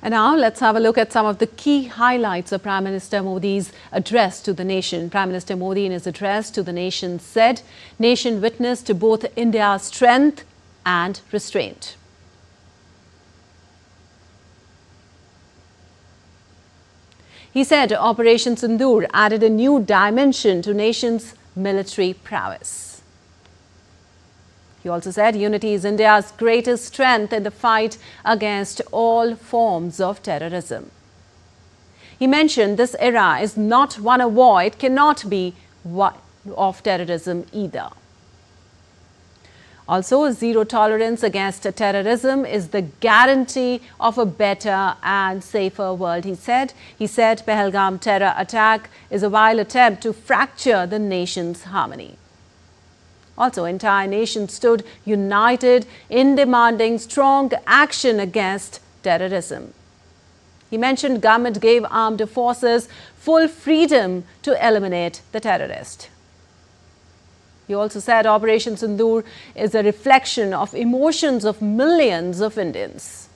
And now let's have a look at some of the key highlights of Prime Minister Modi's address to the nation. Prime Minister Modi in his address to the nation said, "Nation witness to both India's strength and restraint." He said Operation Sindoor added a new dimension to nation's military prowess. He also said unity is India's greatest strength in the fight against all forms of terrorism. He mentioned this era is not one of war, it cannot be one of terrorism either. Also, zero tolerance against terrorism is the guarantee of a better and safer world, he said. He said Pahalgam terror attack is a vile attempt to fracture the nation's harmony. Also, entire nation stood united in demanding strong action against terrorism. He mentioned government gave armed forces full freedom to eliminate the terrorist. He also said Operation Sindoor is a reflection of emotions of millions of Indians.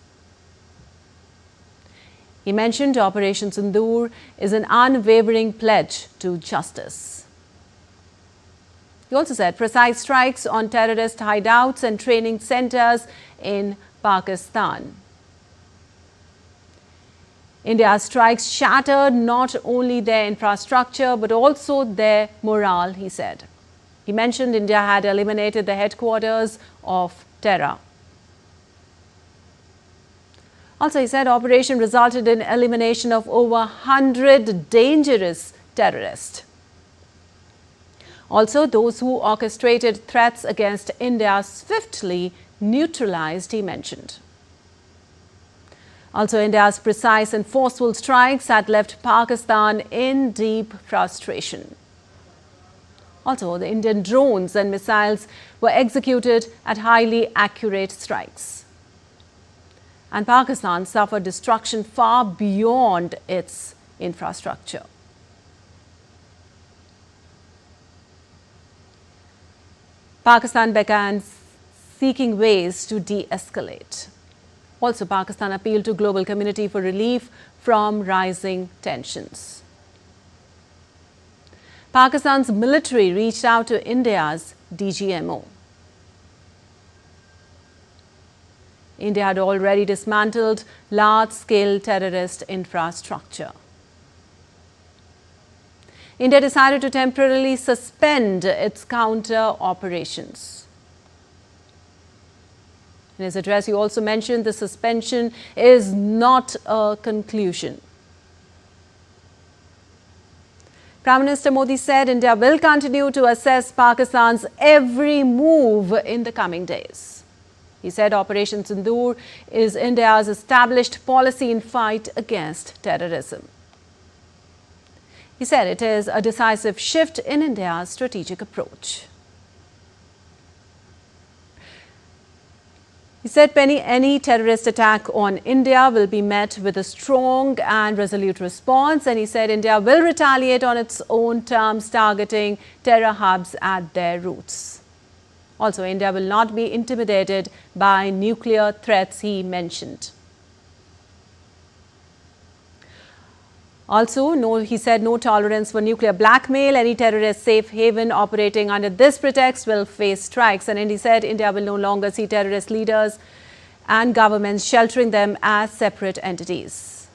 He mentioned Operation Sindoor is an unwavering pledge to justice. He also said precise strikes on terrorist hideouts and training centers in Pakistan. India's strikes shattered not only their infrastructure but also their morale, he said. He mentioned India had eliminated the headquarters of terror. Also, he said operation resulted in elimination of over 100 dangerous terrorists. Also, those who orchestrated threats against India swiftly neutralized, he mentioned. Also, India's precise and forceful strikes had left Pakistan in deep frustration. Also, the Indian drones and missiles were executed at highly accurate strikes. And Pakistan suffered destruction far beyond its infrastructure. Pakistan began seeking ways to de-escalate. Also, Pakistan appealed to global community for relief from rising tensions. Pakistan's military reached out to India's DGMO. India had already dismantled large-scale terrorist infrastructure. India decided to temporarily suspend its counter operations. In his address, he also mentioned the suspension is not a conclusion. Prime Minister Modi said India will continue to assess Pakistan's every move in the coming days. He said Operation Sindoor is India's established policy in fight against terrorism. He said it is a decisive shift in India's strategic approach. He said any terrorist attack on India will be met with a strong and resolute response, and he said India will retaliate on its own terms, targeting terror hubs at their roots. Also, India will not be intimidated by nuclear threats, he mentioned. Also, he said no tolerance for nuclear blackmail. Any terrorist safe haven operating under this pretext will face strikes. And he said India will no longer see terrorist leaders and governments sheltering them as separate entities.